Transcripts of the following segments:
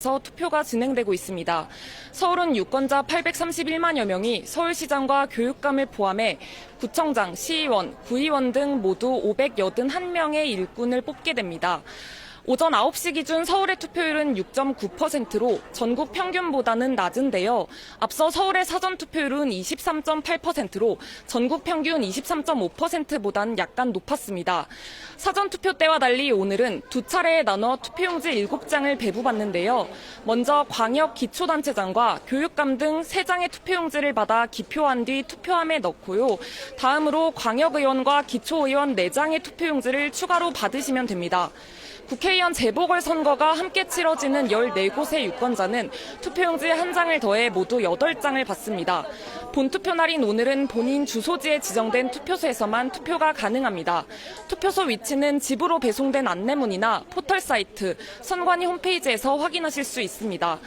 투표가 진행되고 있습니다. 서울은 유권자 831만여 명이 서울시장과 교육감을 포함해 구청장, 시의원, 구의원 등 모두 581명의 일꾼을 뽑게 됩니다. 오전 9시 기준 서울의 투표율은 6.9%로 전국 평균보다는 낮은데요. 앞서 서울의 사전 투표율은 23.8%로 전국 평균 23.5%보다는 약간 높았습니다. 사전 투표 때와 달리 오늘은 두 차례에 나눠 투표용지 7장을 배부받는데요. 먼저 광역 기초단체장과 교육감 등 3장의 투표용지를 받아 기표한 뒤 투표함에 넣고요. 다음으로 광역의원과 기초의원 4장의 투표용지를 추가로 받으시면 됩니다. 국회의원 재보궐선거가 함께 치러지는 14곳의 유권자는 투표용지 1장을 더해 모두 8장을 받습니다. 본투표 날인 오늘은 본인 주소지에 지정된 투표소에서만 투표가 가능합니다. 투표소 위치는 집으로 배송된 안내문이나 포털 사이트, 선관위 홈페이지에서 확인하실 수 있습니다.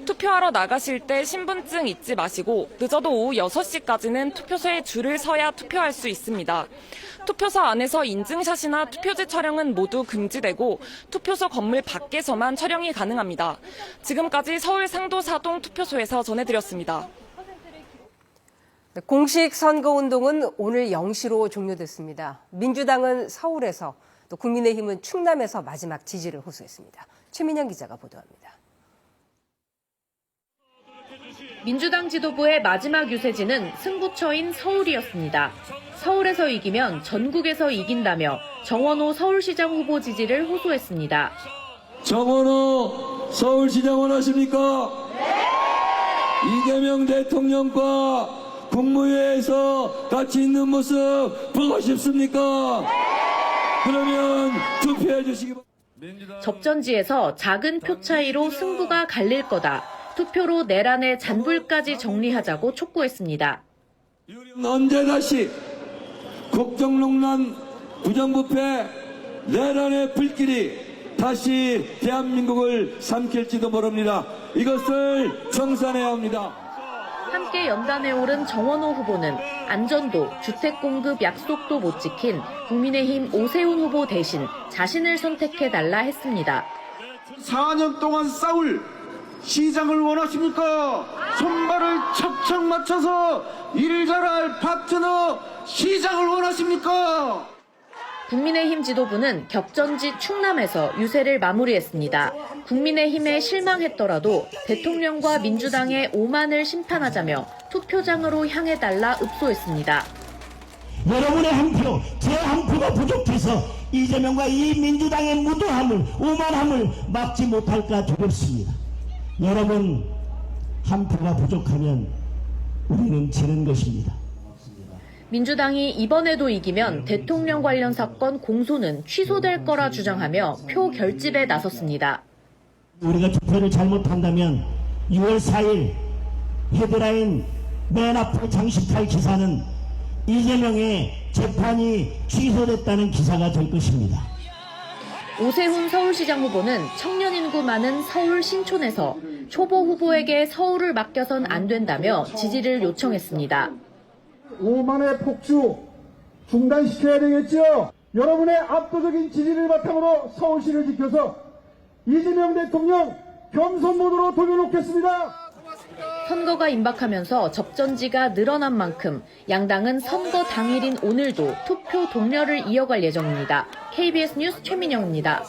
투표하러 나가실 때 신분증 잊지 마시고 늦어도 오후 6시까지는 투표소에 줄을 서야 투표할 수 있습니다. 투표소 안에서 인증샷이나 투표지 촬영은 모두 금지되고 투표소 건물 밖에서만 촬영이 가능합니다. 지금까지 서울 상도사동 투표소에서 전해드렸습니다. 공식 선거운동은 오늘 0시로 종료됐습니다. 민주당은 서울에서, 또 국민의힘은 충남에서 마지막 지지를 호소했습니다. 최민영 기자가 보도합니다. 민주당 지도부의 마지막 유세지는 승부처인 서울이었습니다. 서울에서 이기면 전국에서 이긴다며 정원호 서울시장 후보 지지를 호소했습니다. 정원호 서울시장 원하십니까? 네! 이재명 대통령과 국무회의에서 같이 있는 모습 보고 싶습니까? 네! 그러면 투표해 주시기 바랍니다. 접전지에서 작은 표 차이로 승부가 갈릴 거다. 투표로 내란의 잔불까지 정리하자고 촉구했습니다. 언제 다시 국정농단 부정부패 내란의 불길이 다시 대한민국을 삼킬지도 모릅니다. 이것을 청산해야 합니다. 함께 연단에 오른 정원호 후보는 안전도, 주택 공급 약속도 못 지킨 국민의힘 오세훈 후보 대신 자신을 선택해달라 했습니다. 4년 동안 싸울 시장을 원하십니까? 손발을 척척 맞춰서 일 잘할 파트너 시장을 원하십니까? 국민의힘 지도부는 격전지 충남에서 유세를 마무리했습니다. 국민의힘에 실망했더라도 대통령과 민주당의 오만을 심판하자며 투표장으로 향해달라 읍소했습니다. 여러분의 한 표, 제 한 표가 부족해서 이재명과 이 민주당의 무도함을, 오만함을 막지 못할까 두렵습니다. 여러분 한 표가 부족하면 우리는 지는 것입니다. 민주당이 이번에도 이기면 대통령 관련 사건 공소는 취소될 거라 주장하며 표 결집에 나섰습니다. 우리가 투표를 잘못한다면 6월 4일 헤드라인 맨 앞에 장식할 기사는 이재명의 재판이 취소됐다는 기사가 될 것입니다. 오세훈 서울시장 후보는 청년 인구 많은 서울 신촌에서 초보 후보에게 서울을 맡겨선 안 된다며 지지를 요청했습니다. 오만의 폭주 중단시켜야 되겠죠. 여러분의 압도적인 지지를 바탕으로 서울시를 지켜서 이재명 대통령 경선 모드로 돌려놓겠습니다. 선거가 임박하면서 접전지가 늘어난 만큼 양당은 선거 당일인 오늘도 투표 동료를 이어갈 예정입니다. KBS 뉴스 최민영입니다.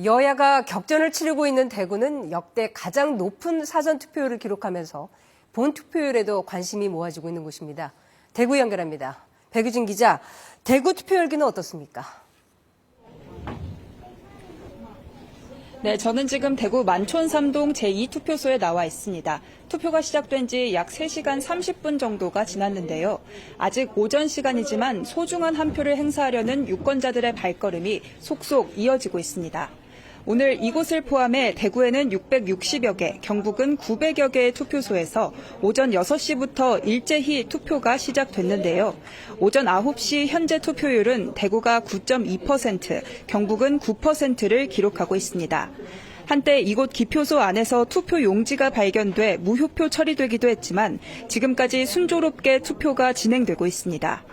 여야가 격전을 치르고 있는 대구는 역대 가장 높은 사전투표율을 기록하면서 본투표율에도 관심이 모아지고 있는 곳입니다. 대구 연결합니다. 백유진 기자, 대구 투표율기는 어떻습니까? 네, 저는 지금 대구 만촌삼동 제2투표소에 나와 있습니다. 투표가 시작된 지 약 3시간 30분 정도가 지났는데요. 아직 오전 시간이지만 소중한 한 표를 행사하려는 유권자들의 발걸음이 속속 이어지고 있습니다. 오늘 이곳을 포함해 대구에는 660여 개, 경북은 900여 개의 투표소에서 오전 6시부터 일제히 투표가 시작됐는데요. 오전 9시 현재 투표율은 대구가 9.2%, 경북은 9%를 기록하고 있습니다. 한때 이곳 기표소 안에서 투표 용지가 발견돼 무효표 처리되기도 했지만 지금까지 순조롭게 투표가 진행되고 있습니다.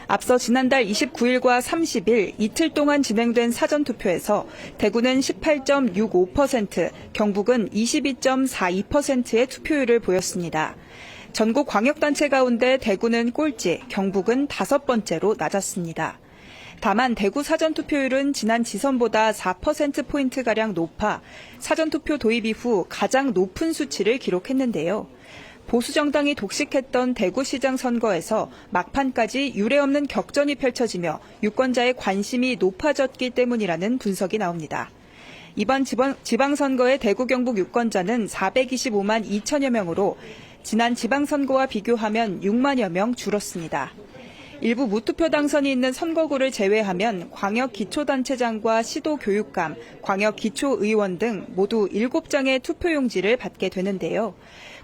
앞서 지난달 29일과 30일 이틀 동안 진행된 사전투표에서 대구는 18.65%, 경북은 22.42%의 투표율을 보였습니다. 전국 광역단체 가운데 대구는 꼴찌, 경북은 5번째로 낮았습니다. 다만 대구 사전투표율은 지난 지선보다 4%포인트가량 높아 사전투표 도입 이후 가장 높은 수치를 기록했는데요. 보수정당이 독식했던 대구시장 선거에서 막판까지 유례없는 격전이 펼쳐지며 유권자의 관심이 높아졌기 때문이라는 분석이 나옵니다. 이번 지방선거의 대구 경북 유권자는 425만 2천여 명으로 지난 지방선거와 비교하면 6만여 명 줄었습니다. 일부 무투표 당선이 있는 선거구를 제외하면 광역기초단체장과 시도교육감, 광역기초의원 등 모두 7장의 투표용지를 받게 되는데요.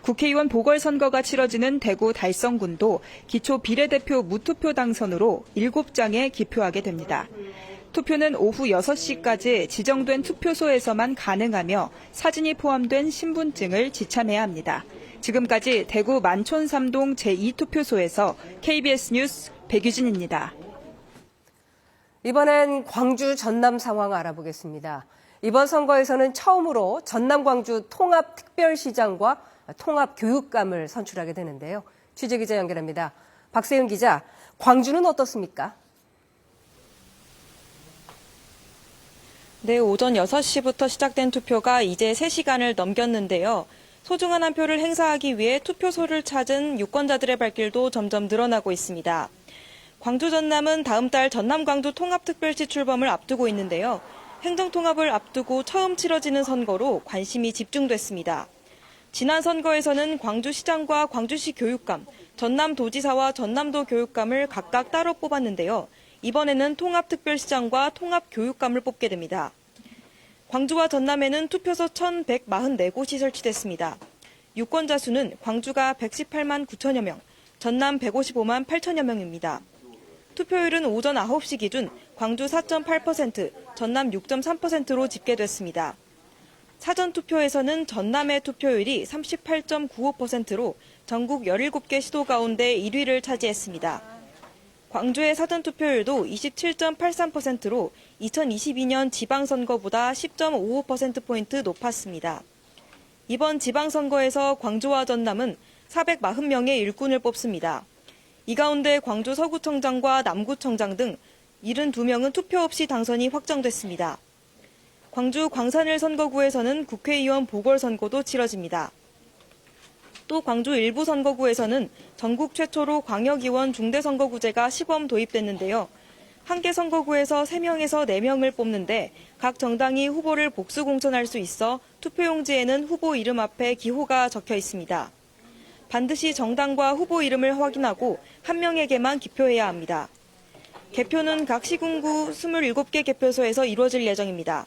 국회의원 보궐선거가 치러지는 대구 달성군도 기초 비례대표 무투표 당선으로 7장에 기표하게 됩니다. 투표는 오후 6시까지 지정된 투표소에서만 가능하며 사진이 포함된 신분증을 지참해야 합니다. 지금까지 대구 만촌 3동 제2투표소에서 KBS 뉴스 백유진입니다. 이번엔 광주 전남 상황 알아보겠습니다. 이번 선거에서는 처음으로 전남 광주 통합특별시장과 통합교육감을 선출하게 되는데요. 취재기자 연결합니다. 박세윤 기자, 광주는 어떻습니까? 네, 오전 6시부터 시작된 투표가 이제 3시간을 넘겼는데요. 소중한 한 표를 행사하기 위해 투표소를 찾은 유권자들의 발길도 점점 늘어나고 있습니다. 광주 전남은 다음 달 전남 광주 통합특별시 출범을 앞두고 있는데요. 행정통합을 앞두고 처음 치러지는 선거로 관심이 집중됐습니다. 지난 선거에서는 광주시장과 광주시 교육감, 전남도지사와 전남도 교육감을 각각 따로 뽑았는데요. 이번에는 통합특별시장과 통합교육감을 뽑게 됩니다. 광주와 전남에는 투표소 1,144곳이 설치됐습니다. 유권자 수는 광주가 118만 9천여 명, 전남 155만 8천여 명입니다. 투표율은 오전 9시 기준 광주 4.8%, 전남 6.3%로 집계됐습니다. 사전투표에서는 전남의 투표율이 38.95%로 전국 17개 시도 가운데 1위를 차지했습니다. 광주의 사전투표율도 27.83%로 2022년 지방선거보다 10.55%포인트 높았습니다. 이번 지방선거에서 광주와 전남은 440명의 일꾼을 뽑습니다. 이 가운데 광주 서구청장과 남구청장 등 72명은 투표 없이 당선이 확정됐습니다. 광주 광산일 선거구에서는 국회의원 보궐선거도 치러집니다. 또 광주 일부 선거구에서는 전국 최초로 광역의원 중대선거구제가 시범 도입됐는데요. 한 개 선거구에서 3명에서 4명을 뽑는데 각 정당이 후보를 복수 공천할 수 있어 투표용지에는 후보 이름 앞에 기호가 적혀 있습니다. 반드시 정당과 후보 이름을 확인하고 한 명에게만 기표해야 합니다. 개표는 각 시군구 27개 개표소에서 이루어질 예정입니다.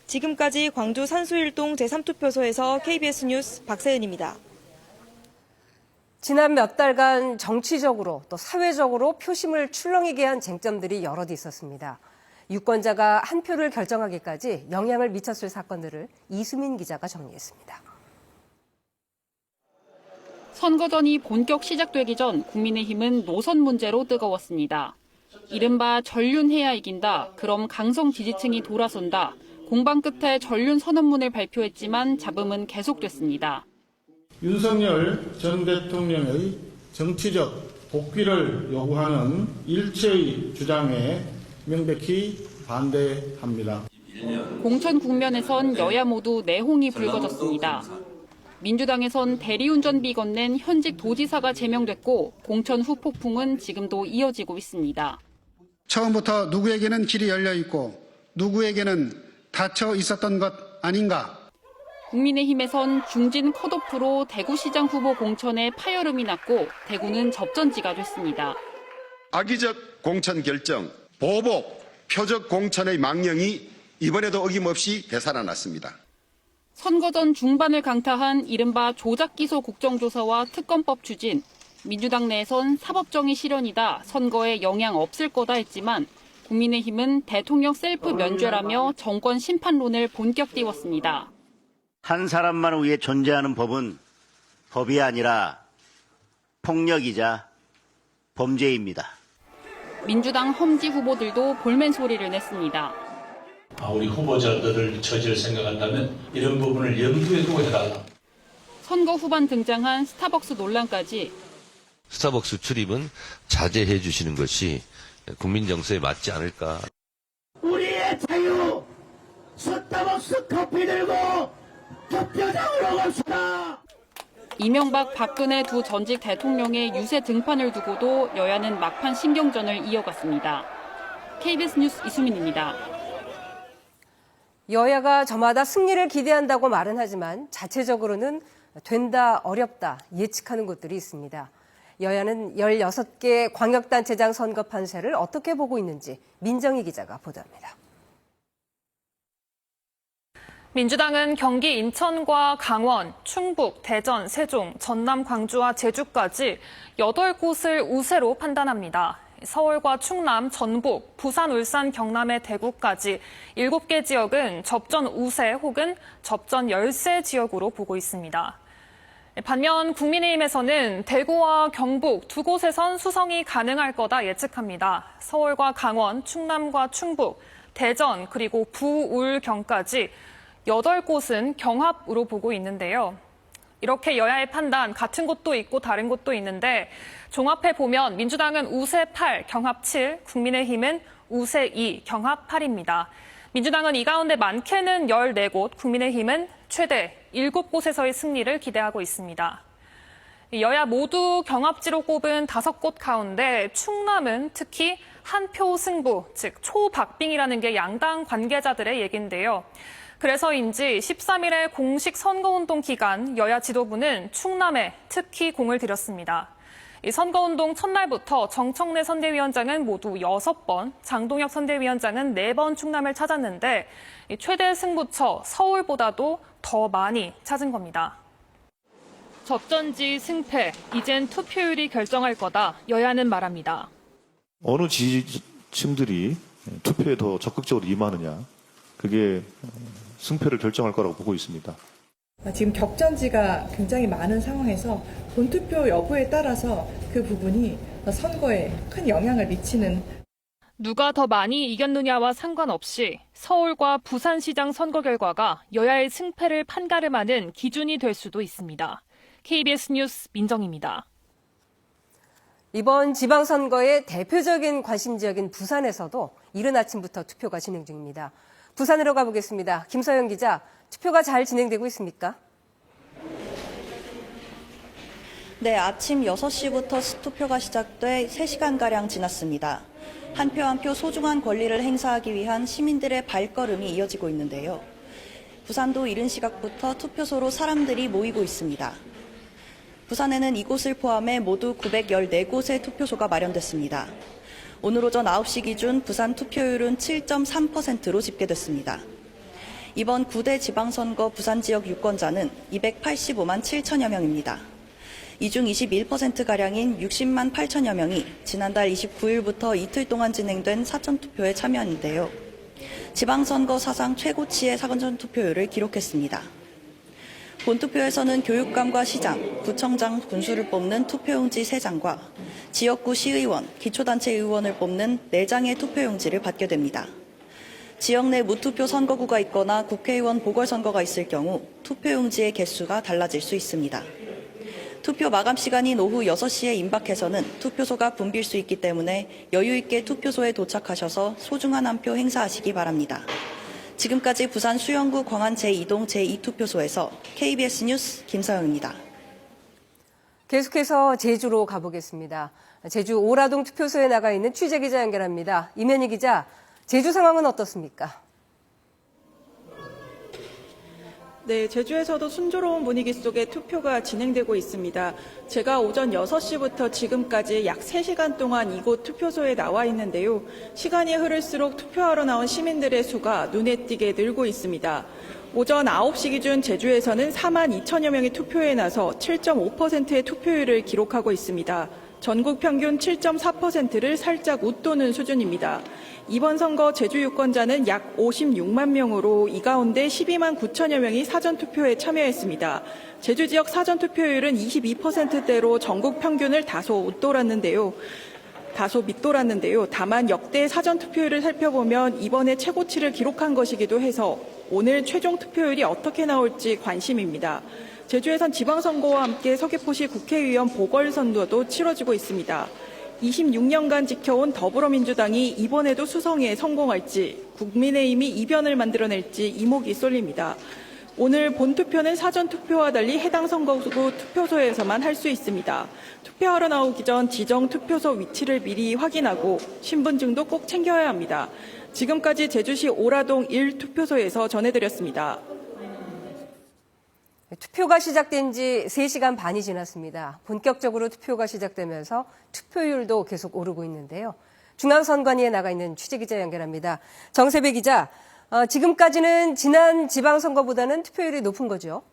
지금까지 광주 산수일동 제3투표소에서 KBS 뉴스 박세은입니다. 지난 몇 달간 정치적으로 또 사회적으로 표심을 출렁이게 한 쟁점들이 여럿 있었습니다. 유권자가 한 표를 결정하기까지 영향을 미쳤을 사건들을 이수민 기자가 정리했습니다. 선거전이 본격 시작되기 전 국민의힘은 노선 문제로 뜨거웠습니다. 이른바 전륜해야 이긴다, 그럼 강성 지지층이 돌아선다, 공방 끝에 전륜 선언문을 발표했지만 잡음은 계속됐습니다. 윤석열 전 대통령의 정치적 복귀를 요구하는 일체의 주장에 명백히 반대합니다. 공천 국면에선 여야 모두 내홍이 불거졌습니다. 민주당에선 대리운전비 건넨 현직 도지사가 제명됐고 공천 후 폭풍은 지금도 이어지고 있습니다. 처음부터 누구에게는 길이 열려 있고 누구에게는 닫혀 있었던 것 아닌가? 국민의힘에선 중진 컷오프로 대구시장 후보 공천에 파열음이 났고 대구는 접전지가 됐습니다. 악의적 공천 결정, 보복, 표적 공천의 망령이 이번에도 어김없이 되살아났습니다. 선거전 중반을 강타한 이른바 조작기소 국정조사와 특검법 추진, 민주당 내에선 사법정의 실현이다, 선거에 영향 없을 거다 했지만 국민의힘은 대통령 셀프 면죄라며 정권 심판론을 본격 띄웠습니다. 한 사람만을 위해 존재하는 법은 법이 아니라 폭력이자 범죄입니다. 민주당 험지 후보들도 볼멘 소리를 냈습니다. 우리 후보자들을 처지를 생각한다면 이런 부분을 염두에 두고 해달라. 선거 후반 등장한 스타벅스 논란까지 스타벅스 출입은 자제해 주시는 것이 국민 정서에 맞지 않을까. 우리의 자유 스타벅스 커피 들고 투표장으로 갑시다. 이명박, 박근혜 두 전직 대통령의 유세 등판을 두고도 여야는 막판 신경전을 이어갔습니다. KBS 뉴스 이수민입니다. 여야가 저마다 승리를 기대한다고 말은 하지만 자체적으로는 된다, 어렵다 예측하는 곳들이 있습니다. 여야는 16개 광역단체장 선거 판세를 어떻게 보고 있는지 민정희 기자가 보도합니다. 민주당은 경기 인천과 강원, 충북, 대전, 세종, 전남, 광주와 제주까지 8곳을 우세로 판단합니다. 서울과 충남, 전북, 부산, 울산, 경남의 대구까지 7개 지역은 접전 우세 혹은 접전 열세 지역으로 보고 있습니다. 반면 국민의힘에서는 대구와 경북 두 곳에선 수성이 가능할 거다 예측합니다. 서울과 강원, 충남과 충북, 대전 그리고 부울경까지 8곳은 경합으로 보고 있는데요. 이렇게 여야의 판단 같은 곳도 있고 다른 곳도 있는데 종합해 보면 민주당은 우세 8, 경합 7, 국민의힘은 우세 2, 경합 8입니다. 민주당은 이 가운데 많게는 14곳, 국민의힘은 최대 7곳에서의 승리를 기대하고 있습니다. 여야 모두 경합지로 꼽은 5곳 가운데 충남은 특히 한 표 승부, 즉 초박빙이라는 게 양당 관계자들의 얘기인데요. 그래서인지 13일의 공식 선거운동 기간 여야 지도부는 충남에 특히 공을 들였습니다. 이 선거운동 첫날부터 정청래 선대위원장은 모두 6번, 장동혁 선대위원장은 4번 충남을 찾았는데 최대 승부처 서울보다도 더 많이 찾은 겁니다. 접전지 승패, 이젠 투표율이 결정할 거다 여야는 말합니다. 어느 지지층들이 투표에 더 적극적으로 임하느냐, 그게 승패를 결정할 거라고 보고 있습니다. 지금 격전지가 굉장히 많은 상황에서 본투표 여부에 따라서 그 부분이 선거에 큰 영향을 미치는. 누가 더 많이 이겼느냐와 상관없이 서울과 부산시장 선거 결과가 여야의 승패를 판가름하는 기준이 될 수도 있습니다. KBS 뉴스 민정입니다. 이번 지방선거의 대표적인 관심 지역인 부산에서도 이른 아침부터 투표가 진행 중입니다. 부산으로 가보겠습니다. 김서영 기자, 투표가 잘 진행되고 있습니까? 네, 아침 6시부터 투표가 시작돼 3시간가량 지났습니다. 한 표 한 표 소중한 권리를 행사하기 위한 시민들의 발걸음이 이어지고 있는데요. 부산도 이른 시각부터 투표소로 사람들이 모이고 있습니다. 부산에는 이곳을 포함해 모두 914곳의 투표소가 마련됐습니다. 오늘 오전 9시 기준 부산 투표율은 7.3%로 집계됐습니다. 이번 9대 지방선거 부산 지역 유권자는 285만 7천여 명입니다. 이 중 21%가량인 60만 8천여 명이 지난달 29일부터 이틀 동안 진행된 사전투표에 참여했는데요. 지방선거 사상 최고치의 사전투표율을 기록했습니다. 본투표에서는 교육감과 시장, 구청장 분수를 뽑는 투표용지 3장과 지역구 시의원, 기초단체 의원을 뽑는 4장의 투표용지를 받게 됩니다. 지역 내 무투표 선거구가 있거나 국회의원 보궐선거가 있을 경우 투표용지의 개수가 달라질 수 있습니다. 투표 마감 시간인 오후 6시에 임박해서는 투표소가 붐빌 수 있기 때문에 여유 있게 투표소에 도착하셔서 소중한 한 표 행사하시기 바랍니다. 지금까지 부산 수영구 광안 제2동 제2투표소에서 KBS 뉴스 김서영입니다. 계속해서 제주로 가보겠습니다. 제주 오라동 투표소에 나가 있는 취재기자 연결합니다. 이면희 기자, 제주 상황은 어떻습니까? 네, 제주에서도 순조로운 분위기 속에 투표가 진행되고 있습니다. 제가 오전 6시부터 지금까지 약 3시간 동안 이곳 투표소에 나와 있는데요. 시간이 흐를수록 투표하러 나온 시민들의 수가 눈에 띄게 늘고 있습니다. 오전 9시 기준 제주에서는 4만 2천여 명이 투표에 나서 7.5%의 투표율을 기록하고 있습니다. 전국 평균 7.4%를 살짝 웃도는 수준입니다. 이번 선거 제주 유권자는 약 56만 명으로 이 가운데 12만 9천여 명이 사전투표에 참여했습니다. 제주 지역 사전투표율은 22%대로 전국 평균을 다소 웃돌았는데요. 다소 밑돌았는데요. 다만 역대 사전 투표율을 살펴보면 이번에 최고치를 기록한 것이기도 해서 오늘 최종 투표율이 어떻게 나올지 관심입니다. 제주에선 지방선거와 함께 서귀포시 국회의원 보궐선거도 치러지고 있습니다. 26년간 지켜온 더불어민주당이 이번에도 수성에 성공할지, 국민의힘이 이변을 만들어낼지 이목이 쏠립니다. 오늘 본투표는 사전투표와 달리 해당 선거구 투표소에서만 할 수 있습니다. 투표하러 나오기 전 지정 투표소 위치를 미리 확인하고 신분증도 꼭 챙겨야 합니다. 지금까지 제주시 오라동 1투표소에서 전해드렸습니다. 투표가 시작된 지 3시간 반이 지났습니다. 본격적으로 투표가 시작되면서 투표율도 계속 오르고 있는데요. 중앙선관위에 나가 있는 취재기자 연결합니다. 정세배 기자, 지금까지는 지난 지방선거보다는 투표율이 높은 거죠?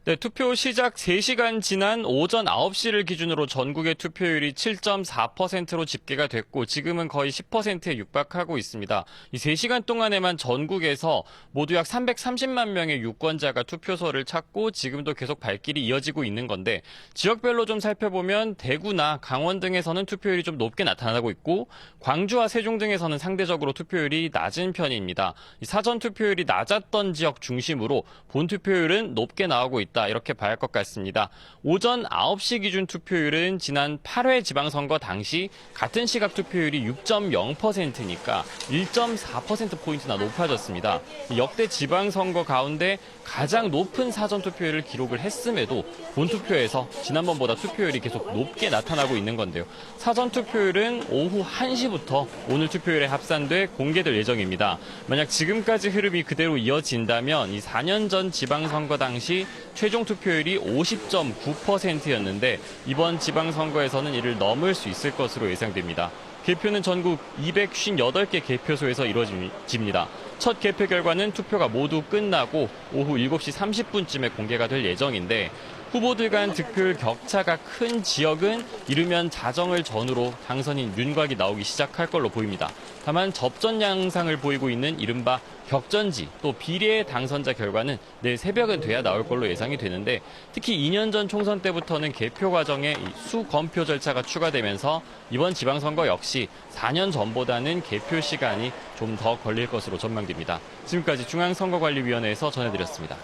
네, 투표 시작 3시간 지난 오전 9시를 기준으로 전국의 투표율이 7.4%로 집계가 됐고 지금은 거의 10%에 육박하고 있습니다. 이 3시간 동안에만 전국에서 모두 약 330만 명의 유권자가 투표소를 찾고 지금도 계속 발길이 이어지고 있는 건데 지역별로 좀 살펴보면 대구나 강원 등에서는 투표율이 좀 높게 나타나고 있고 광주와 세종 등에서는 상대적으로 투표율이 낮은 편입니다. 이 사전 투표율이 낮았던 지역 중심으로 본 투표율은 높게 나오고 있다. 이렇게 봐야 할 것 같습니다. 오전 9시 기준 투표율은 지난 8회 지방선거 당시 같은 시각 투표율이 6.0%니까 1.4%포인트나 높아졌습니다. 역대 지방선거 가운데 가장 높은 사전투표율을 기록을 했음에도 본투표에서 지난번보다 투표율이 계속 높게 나타나고 있는 건데요. 사전투표율은 오후 1시부터 오늘 투표율에 합산돼 공개될 예정입니다. 만약 지금까지 흐름이 그대로 이어진다면 이 4년 전 지방선거 당시 최종 투표율이 50.9%였는데 이번 지방선거에서는 이를 넘을 수 있을 것으로 예상됩니다. 개표는 전국 258개 개표소에서 이루어집니다. 첫 개표 결과는 투표가 모두 끝나고 오후 7시 30분쯤에 공개가 될 예정인데 후보들 간 득표율 격차가 큰 지역은 이르면 자정을 전후로 당선인 윤곽이 나오기 시작할 걸로 보입니다. 다만 접전 양상을 보이고 있는 이른바 격전지 또 비례 당선자 결과는 내일 새벽은 돼야 나올 걸로 예상이 되는데 특히 2년 전 총선 때부터는 개표 과정에 수검표 절차가 추가되면서 이번 지방선거 역시 4년 전보다는 개표 시간이 좀 더 걸릴 것으로 전망됩니다. 지금까지 중앙선거관리위원회에서 전해드렸습니다.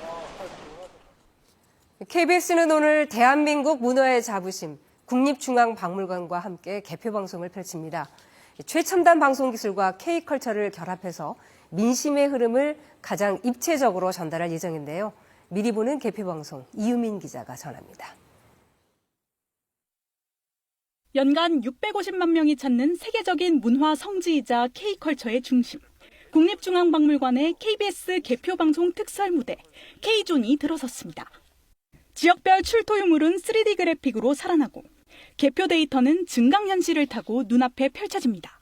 KBS는 오늘 대한민국 문화의 자부심 국립중앙박물관과 함께 개표 방송을 펼칩니다. 최첨단 방송 기술과 K컬처를 결합해서 민심의 흐름을 가장 입체적으로 전달할 예정인데요. 미리 보는 개표 방송 이유민 기자가 전합니다. 연간 650만 명이 찾는 세계적인 문화 성지이자 K컬처의 중심. 국립중앙박물관의 KBS 개표 방송 특설 무대 K존이 들어섰습니다. 지역별 출토 유물은 3D 그래픽으로 살아나고 개표 데이터는 증강현실을 타고 눈앞에 펼쳐집니다.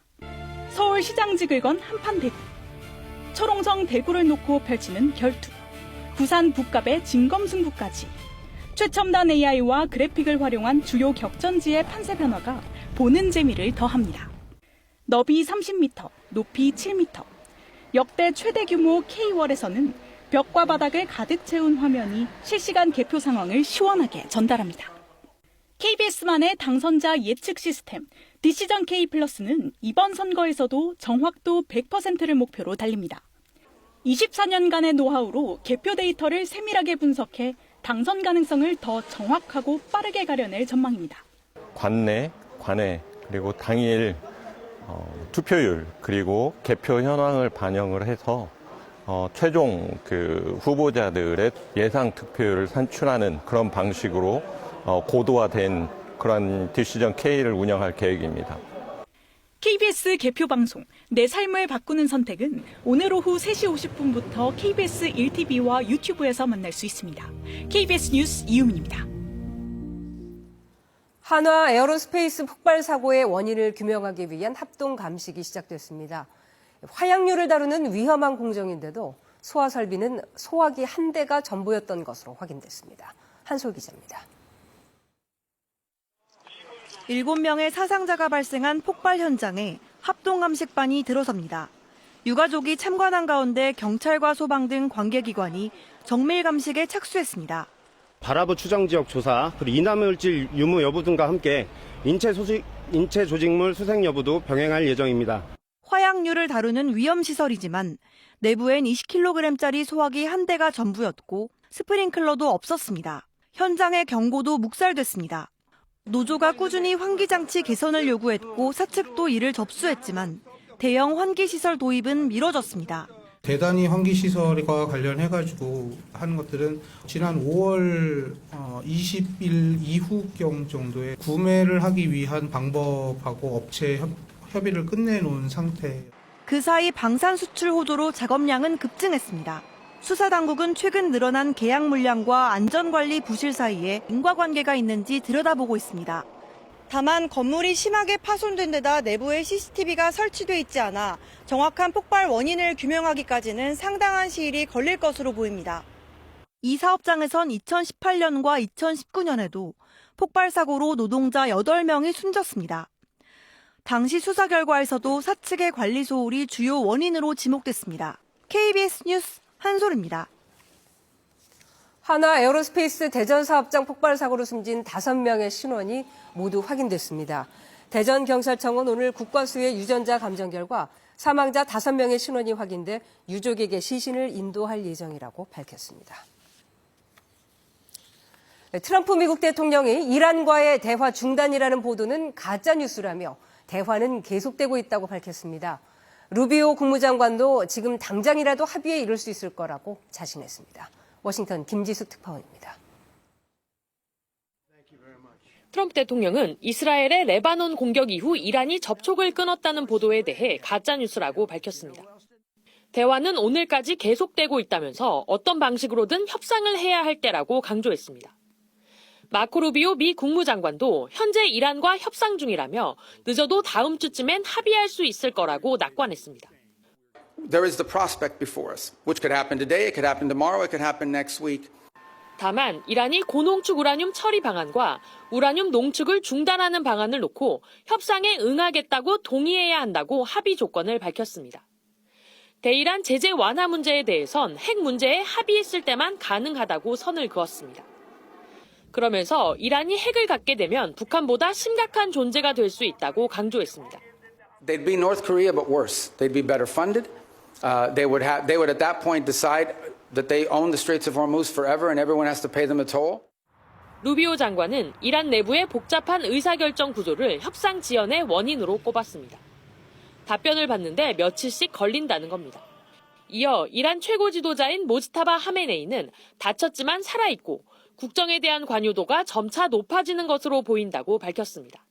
서울시장직을 건 한판 대구, 철옹성 대구를 놓고 펼치는 결투, 부산 북갑의 진검승부까지 최첨단 AI와 그래픽을 활용한 주요 격전지의 판세 변화가 보는 재미를 더합니다. 너비 30m, 높이 7m, 역대 최대 규모 K월에서는 벽과 바닥을 가득 채운 화면이 실시간 개표 상황을 시원하게 전달합니다. KBS만의 당선자 예측 시스템 디시전 K 플러스는 이번 선거에서도 정확도 100%를 목표로 달립니다. 24년간의 노하우로 개표 데이터를 세밀하게 분석해 당선 가능성을 더 정확하고 빠르게 가려낼 전망입니다. 관내, 관외, 그리고 당일 투표율, 그리고 개표 현황을 반영을 해서 최종 후보자들의 예상 득표율을 산출하는 그런 방식으로 고도화된 그런 디시전 K를 운영할 계획입니다. KBS 개표 방송 내 삶을 바꾸는 선택은 오늘 오후 3시 50분부터 KBS 1TV와 유튜브에서 만날 수 있습니다. KBS 뉴스 이유민입니다. 한화 에어로스페이스 폭발 사고의 원인을 규명하기 위한 합동 감식이 시작됐습니다. 화약류를 다루는 위험한 공정인데도 소화 설비는 소화기 한 대가 전부였던 것으로 확인됐습니다. 한솔 기자입니다. 7명의 사상자가 발생한 폭발 현장에 합동감식반이 들어섭니다. 유가족이 참관한 가운데 경찰과 소방 등 관계기관이 정밀 감식에 착수했습니다. 발화부 추정 지역 조사, 그리고 이남물질 유무 여부 등과 함께 인체 조직물 수색 여부도 병행할 예정입니다. 화약류를 다루는 위험시설이지만 내부엔 20kg짜리 소화기 한 대가 전부였고 스프링클러도 없었습니다. 현장의 경고도 묵살됐습니다. 노조가 꾸준히 환기장치 개선을 요구했고 사측도 이를 접수했지만 대형 환기시설 도입은 미뤄졌습니다. 대단히 환기시설과 관련해가지고 하는 것들은 지난 5월 20일 이후경 정도에 구매를 하기 위한 방법하고 업체 협의를 끝내놓은 상태. 그 사이 방산 수출 호조로 작업량은 급증했습니다. 수사당국은 최근 늘어난 계약 물량과 안전관리 부실 사이에 인과관계가 있는지 들여다보고 있습니다. 다만 건물이 심하게 파손된 데다 내부에 CCTV가 설치돼 있지 않아 정확한 폭발 원인을 규명하기까지는 상당한 시일이 걸릴 것으로 보입니다. 이 사업장에선 2018년과 2019년에도 폭발 사고로 노동자 8명이 숨졌습니다. 당시 수사 결과에서도 사측의 관리 소홀이 주요 원인으로 지목됐습니다. KBS 뉴스 한솔입니다. 하나 에어로스페이스 대전 사업장 폭발 사고로 숨진 5명의 신원이 모두 확인됐습니다. 대전경찰청은 오늘 국과수의 유전자 감정 결과 사망자 5명의 신원이 확인돼 유족에게 시신을 인도할 예정이라고 밝혔습니다. 트럼프 미국 대통령이 이란과의 대화 중단이라는 보도는 가짜뉴스라며 대화는 계속되고 있다고 밝혔습니다. 루비오 국무장관도 지금 당장이라도 합의에 이를 수 있을 거라고 자신했습니다. 워싱턴 김지수 특파원입니다. 트럼프 대통령은 이스라엘의 레바논 공격 이후 이란이 접촉을 끊었다는 보도에 대해 가짜뉴스라고 밝혔습니다. 대화는 오늘까지 계속되고 있다면서 어떤 방식으로든 협상을 해야 할 때라고 강조했습니다. 마코 루비오 미 국무장관도 현재 이란과 협상 중이라며 늦어도 다음 주쯤엔 합의할 수 있을 거라고 낙관했습니다. There is the prospect before us, which could happen today, it could happen tomorrow, it could happen next week. 다만 이란이 고농축 우라늄 처리 방안과 우라늄 농축을 중단하는 방안을 놓고 협상에 응하겠다고 동의해야 한다고 합의 조건을 밝혔습니다. 대이란 제재 완화 문제에 대해선 핵 문제에 합의했을 때만 가능하다고 선을 그었습니다. 그러면서 이란이 핵을 갖게 되면 북한보다 심각한 존재가 될 수 있다고 강조했습니다. They'd be North Korea but worse. They'd be better funded. They would at that point decide that they own the Straits of Hormuz forever and everyone has to pay them a toll. 루비오 장관은 이란 내부의 복잡한 의사결정 구조를 협상 지연의 원인으로 꼽았습니다. 답변을 받는데 며칠씩 걸린다는 겁니다. 이어 이란 최고 지도자인 모지타바 하메네이는 다쳤지만 살아있고 국정에 대한 관여도가 점차 높아지는 것으로 보인다고 밝혔습니다.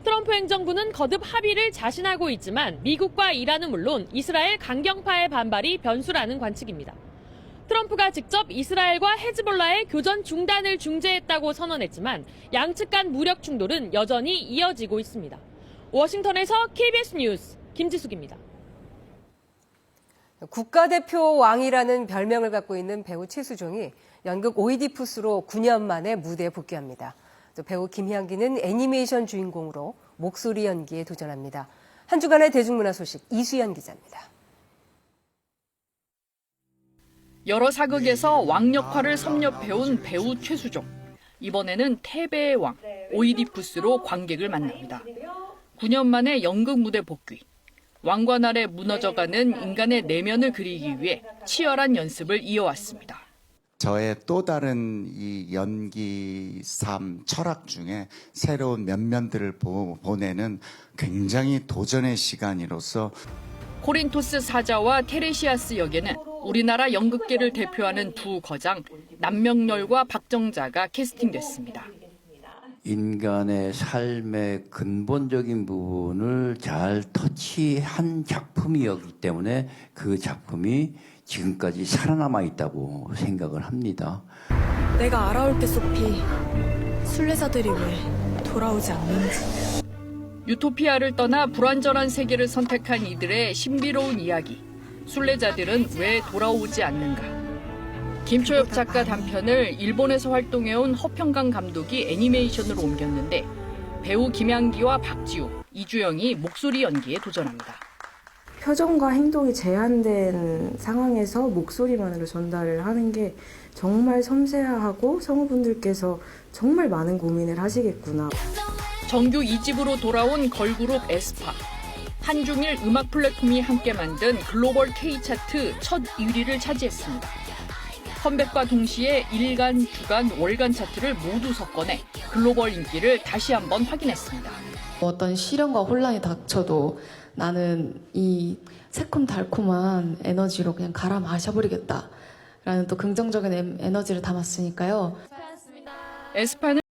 트럼프 행정부는 거듭 합의를 자신하고 있지만 미국과 이란은 물론 이스라엘 강경파의 반발이 변수라는 관측입니다. 트럼프가 직접 이스라엘과 헤즈볼라의 교전 중단을 중재했다고 선언했지만 양측 간 무력 충돌은 여전히 이어지고 있습니다. 워싱턴에서 KBS 뉴스 김지숙입니다. 국가대표 왕이라는 별명을 갖고 있는 배우 최수종이 연극 오이디푸스로 9년 만에 무대에 복귀합니다. 또 배우 김향기는 애니메이션 주인공으로 목소리 연기에 도전합니다. 한 주간의 대중문화 소식 이수연 기자입니다. 여러 사극에서 왕 역할을 섭렵해온 배우 최수종. 이번에는 태배의 왕, 오이디푸스로 관객을 만납니다. 9년 만에 연극 무대 복귀. 왕관 아래 무너져가는 인간의 내면을 그리기 위해 치열한 연습을 이어왔습니다. 저의 또 다른 이 연기 삶 철학 중에 새로운 면면들을 보내는 굉장히 도전의 시간이로서 코린토스 사자와 테레시아스 역에는 우리나라 연극계를 대표하는 두 거장 남명렬과 박정자가 캐스팅됐습니다. 인간의 삶의 근본적인 부분을 잘 터치한 작품이었기 때문에 그 작품이 지금까지 살아남아 있다고 생각을 합니다. 내가 알아올게 소피. 순례자들이 왜 돌아오지 않는지. 유토피아를 떠나 불완전한 세계를 선택한 이들의 신비로운 이야기. 순례자들은 왜 돌아오지 않는가. 김초엽 작가 단편을 일본에서 활동해온 허평강 감독이 애니메이션으로 옮겼는데 배우 김향기와 박지우, 이주영이 목소리 연기에 도전합니다. 표정과 행동이 제한된 상황에서 목소리만으로 전달을 하는 게 정말 섬세하고 성우분들께서 정말 많은 고민을 하시겠구나. 정규 2집으로 돌아온 걸그룹 에스파. 한중일 음악 플랫폼이 함께 만든 글로벌 K-차트 첫 1위를 차지했습니다. 컴백과 동시에 일간, 주간, 월간 차트를 모두 석권해 글로벌 인기를 다시 한번 확인했습니다. 어떤 시련과 혼란이 닥쳐도 나는 이 새콤달콤한 에너지로 그냥 갈아 마셔버리겠다라는 또 긍정적인 에너지를 담았으니까요. 에스파는